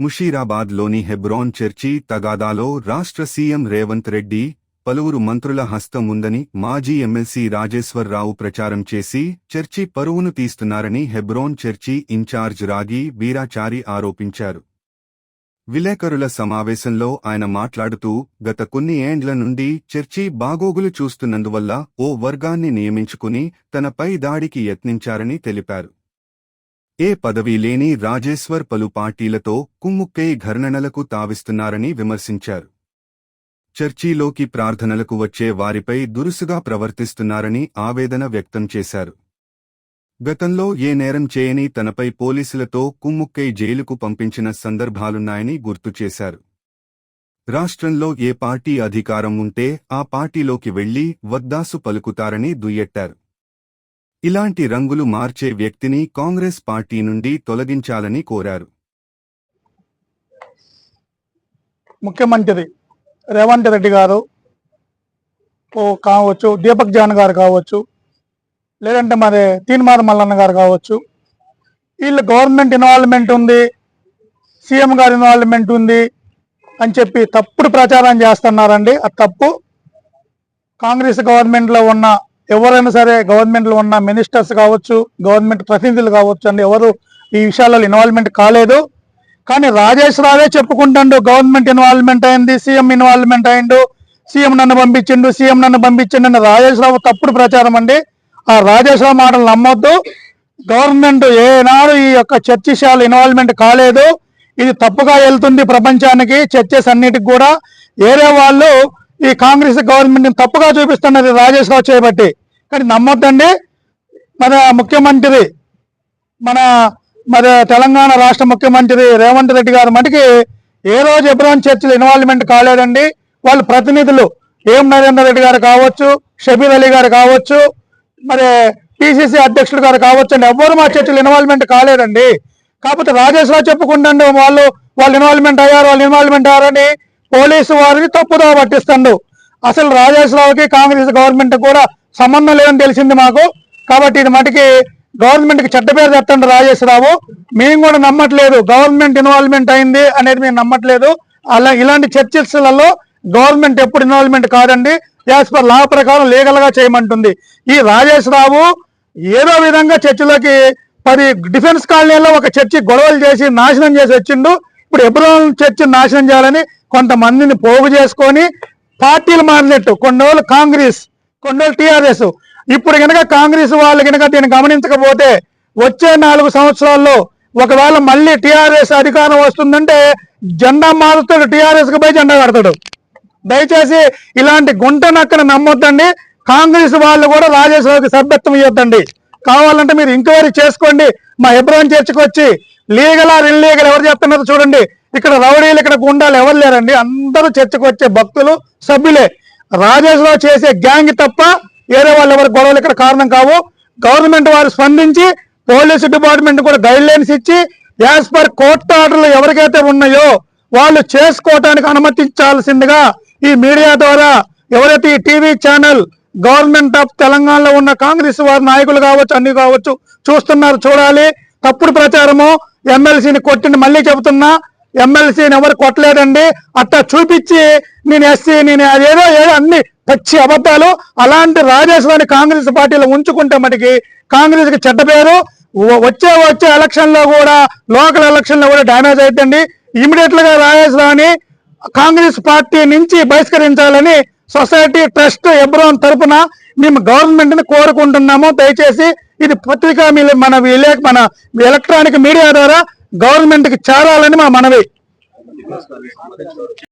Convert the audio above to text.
ముషీరాబాద్లోని Hebron church తగాదాలో రాష్ట్ర CM Revanth Reddy, పలువురు మంత్రుల హస్తం ఉందని మాజీ ఎమ్మెల్సీ రాజేశ్వరరావు ప్రచారం చేసి చర్చి పరువును తీస్తున్నారని హెబ్రోన్ చర్చి ఇన్ఛార్జ్ రాగి వీరాచారి ఆరోపించారు. విలేకరుల సమావేశంలో ఆయన మాట్లాడుతూ, గత కొన్ని ఏండ్ల నుండి చర్చి బాగోగులు చూస్తున్నందువల్ల ఓ వర్గాన్ని నియమించుకుని తనపై దాడికి యత్నించారని తెలిపారు. ఏ పదవీ లేని రాజేశ్వర్ పలు పార్టీలతో కుమ్ముక్కై ఘర్షణలకు తావిస్తున్నారని విమర్శించారు. చర్చిలోకి ప్రార్థనలకు వచ్చే వారిపై దురుసుగా ప్రవర్తిస్తున్నారని ఆవేదన వ్యక్తం చేశారు. గతంలో ఏ నేరం చేయని తనపై పోలీసులతో కుమ్ముక్కై జైలుకు పంపించిన సందర్భాలున్నాయని గుర్తు చేశారు. రాష్ట్రంలో ఏ పార్టీ అధికారం ఉంటే ఆ పార్టీలోకి వెళ్లి వద్దాసు పలుకుతారని దుయ్యెట్టారు. ఇలాంటి రంగులు మార్చే వ్యక్తిని కాంగ్రెస్ పార్టీ నుండి తొలగించాలని కోరారు. ముఖ్యమంత్రి రేవంత్ రెడ్డి గారు కావచ్చు, దీపక్ జాన్ గారు కావచ్చు, లేదంటే మరి తీన్మార్ మల్లన్న గారు కావచ్చు, వీళ్ళు గవర్నమెంట్ ఇన్వాల్వ్మెంట్ ఉంది, సీఎం గారి ఇన్వాల్వ్మెంట్ ఉంది అని చెప్పి తప్పుడు ప్రచారం చేస్తున్నారండి. అది తప్పు. కాంగ్రెస్ గవర్నమెంట్లో ఉన్న ఎవరైనా సరే, గవర్నమెంట్లో ఉన్న మినిస్టర్స్ కావచ్చు, గవర్నమెంట్ ప్రతినిధులు కావచ్చు అండి, ఎవరు ఈ విషయాలలో ఇన్వాల్వ్మెంట్ కాలేదు. కానీ రాజేష్ రావే చెప్పుకుంటాడు గవర్నమెంట్ ఇన్వాల్వ్మెంట్ అయింది, సీఎం ఇన్వాల్వ్మెంట్ అయిండు, సీఎం నన్ను పంపించిండు, సీఎం నన్ను పంపించిండు అని రాజేష్ రావు తప్పుడు ప్రచారం అండి. ఆ రాజేష్ రావు మాటలు నమ్మొద్దు. గవర్నమెంట్ ఏనాడు ఈ యొక్క చర్చిశాల ఇన్వాల్వ్మెంట్ కాలేదు. ఇది తప్పుగా వెళ్తుంది ప్రపంచానికి, చర్చెస్ అన్నిటికి కూడా. వేరే వాళ్ళు ఈ కాంగ్రెస్ గవర్నమెంట్ తప్పుగా చూపిస్తున్నది రాజేష్ రావు చేయబట్టి. కానీ నమ్మొద్దండి. మన ముఖ్యమంత్రి, మన తెలంగాణ రాష్ట్ర ముఖ్యమంత్రి రేవంత్ రెడ్డి గారు మటుకి ఏ రోజు హెబ్రోన్ చర్చిలో ఇన్వాల్వ్మెంట్ కాలేదండి. వాళ్ళు ప్రతినిధులు ఏం నరేందర్ రెడ్డి గారు కావచ్చు, షబీర్ అలీ గారు కావచ్చు, మరి పిసిసి అధ్యక్షులు గారు కావచ్చు అండి, ఎవ్వరు మా చర్చలు ఇన్వాల్వ్మెంట్ కాలేదండి. కాకపోతే రాజేష్ రావు చెప్పుకుంటాడు వాళ్ళు ఇన్వాల్వ్మెంట్ అయ్యారని పోలీసు వారిని తప్పుదో పట్టిస్తాడు. అసలు రాజేష్ రావుకి కాంగ్రెస్ గవర్నమెంట్ కూడా సంబంధం లేదని తెలిసింది మాకు. కాబట్టి ఇది మటుకి గవర్నమెంట్కి చెడ్డ పేరు తెస్తాడు రాజేష్ రావు. మేము కూడా నమ్మట్లేదు గవర్నమెంట్ ఇన్వాల్వ్మెంట్ అయింది అనేది, మేము నమ్మట్లేదు. ఇలాంటి చర్చలలో గవర్నమెంట్ ఎప్పుడు ఇన్వాల్వ్మెంట్ కాదండి. యాజ్ పర్ లా ప్రకారం లీగల్ గా చేయమంటుంది. ఈ రాజేష్ రావు ఏదో విధంగా చర్చిలోకి 10 డిఫెన్స్ కాలనీలో ఒక చర్చి గొడవలు చేసి నాశనం చేసి వచ్చిండు. ఇప్పుడు హెబ్రోన్ చర్చి నాశనం చేయాలని కొంతమందిని పోగు చేసుకొని పార్టీలు మారినట్టు, కొన్ని రోజులు కాంగ్రెస్, కొన్ని రోజులు టీఆర్ఎస్. ఇప్పుడు కనుక కాంగ్రెస్ వాళ్ళు కనుక దీన్ని గమనించకపోతే వచ్చే 4 సంవత్సరాల్లో ఒకవేళ మళ్ళీ టీఆర్ఎస్ అధికారం వస్తుందంటే జెండా మారుతాడు, టీఆర్ఎస్ కు పోయి జెండా కడతాడు. దయచేసి ఇలాంటి గుంట నక్కన నమ్మొద్దండి. కాంగ్రెస్ వాళ్ళు కూడా రాజేష్ రావుకి సభ్యత్వం ఇవ్వద్దండి. కావాలంటే మీరు ఎంక్వైరీ చేసుకోండి. మా హెబ్రోన్ చర్చికి వచ్చి లీగల్ ఆర్ ఇల్లీగల్ ఎవరు చెప్తున్నారో చూడండి. ఇక్కడ రౌడీలు, ఇక్కడ గుండాలు ఎవరు లేరండి. అందరూ చర్చకు వచ్చే భక్తులు, సభ్యులే. రాజేష్ రావు చేసే గ్యాంగ్ తప్ప వేరే వాళ్ళు ఎవరి గొడవలు ఇక్కడ కారణం కావు. గవర్నమెంట్ వారు స్పందించి పోలీసు డిపార్ట్మెంట్ కూడా గైడ్ లైన్స్ ఇచ్చి యాజ్ పర్ కోర్టు ఆర్డర్లు ఎవరికైతే ఉన్నాయో వాళ్ళు చేసుకోవటానికి అనుమతించాల్సిందిగా ఈ మీడియా ద్వారా ఎవరైతే ఈ టీవీ ఛానల్ గవర్నమెంట్ ఆఫ్ తెలంగాణలో ఉన్న కాంగ్రెస్ వారి నాయకులు కావచ్చు, అన్ని కావచ్చు చూస్తున్నారు, చూడాలి. తప్పుడు ప్రచారము, ఎమ్మెల్సీని కొట్టింది మళ్ళీ చెబుతున్నా, ఎమ్మెల్సీని ఎవరు కొట్టలేదండి. అట్టా చూపించి నేను ఎస్సీ, నేను ఏదో అన్ని పచ్చి అబద్ధాలు. అలాంటి రాజేష్ రావుని కాంగ్రెస్ పార్టీలో ఉంచుకుంటే మటుకి కాంగ్రెస్ కి చెడ్డ పేరు. వచ్చే ఎలక్షన్ లో కూడా, లోకల్ ఎలక్షన్ లో కూడా డ్యామేజ్ అవుతుంది. ఇమీడియట్ గా రాజేష్ రావుని కాంగ్రెస్ పార్టీ నుంచి బహిష్కరించాలని సొసైటీ ట్రస్ట్ హెబ్రోన్ తరఫున మేము గవర్నమెంట్ ని కోరుకుంటున్నాము. దయచేసి ఇది పత్రికా మన ఎలక్ట్రానిక్ మీడియా ద్వారా గవర్నమెంట్ కి చేరాలని మా మనవి.